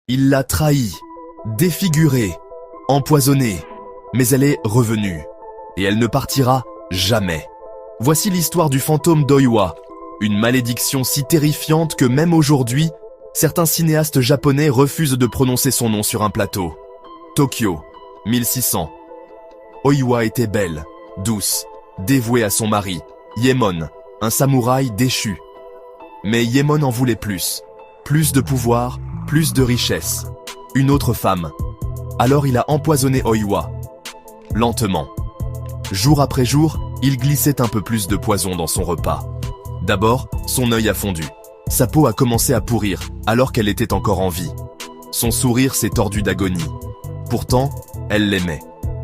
Il l'a trahie, défigurée, empoisonnée, mais elle est revenue. Et elle ne partira jamais. Voici l'histoire du fantôme d'Oiwa, une malédiction si terrifiante que même aujourd'hui, certains cinéastes japonais refusent de prononcer son nom sur un plateau. Tokyo, 1600. Oiwa était belle, douce, dévouée à son mari, Yemon, un samouraï déchu. Mais Yemon en voulait plus. Plus de pouvoir, plus de richesse. Une autre femme. Alors il a empoisonné Oiwa. Lentement. Jour après jour, il glissait un peu plus de poison dans son repas. D'abord, son œil a fondu. Sa peau a commencé à pourrir, alors qu'elle était encore en vie. Son sourire s'est tordu d'agonie. Pourtant, elle l'aimait.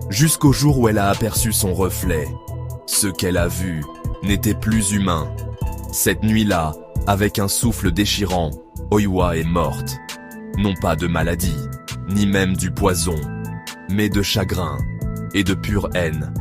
Jusqu'au jour où elle a aperçu son reflet. Ce qu'elle a vu n'était plus humain. Cette nuit-là, avec un souffle déchirant, Oiwa est morte. Non pas de maladie, ni même du poison, mais de chagrin et de pure haine.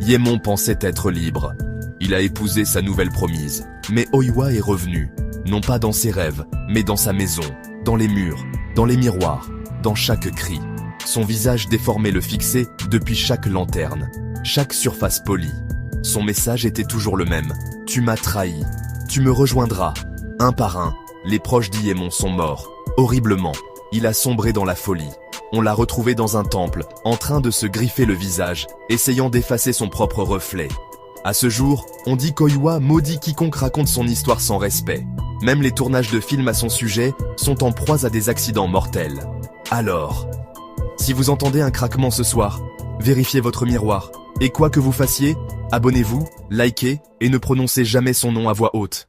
Yemon pensait être libre. Il a épousé sa nouvelle promise. Mais Oiwa est revenu, non pas dans ses rêves, mais dans sa maison, dans les murs, dans les miroirs, dans chaque cri. Son visage déformé le fixait depuis chaque lanterne, chaque surface polie. Son message était toujours le même. Tu m'as trahi. Tu me rejoindras. Un par un, les proches d'Yemon sont morts. Horriblement, il a sombré dans la folie. On l'a retrouvé dans un temple, en train de se griffer le visage, essayant d'effacer son propre reflet. À ce jour, on dit qu'Oiwa maudit quiconque raconte son histoire sans respect. Même les tournages de films à son sujet sont en proie à des accidents mortels. Alors, si vous entendez un craquement ce soir, vérifiez votre miroir. Et quoi que vous fassiez, abonnez-vous, likez et ne prononcez jamais son nom à voix haute.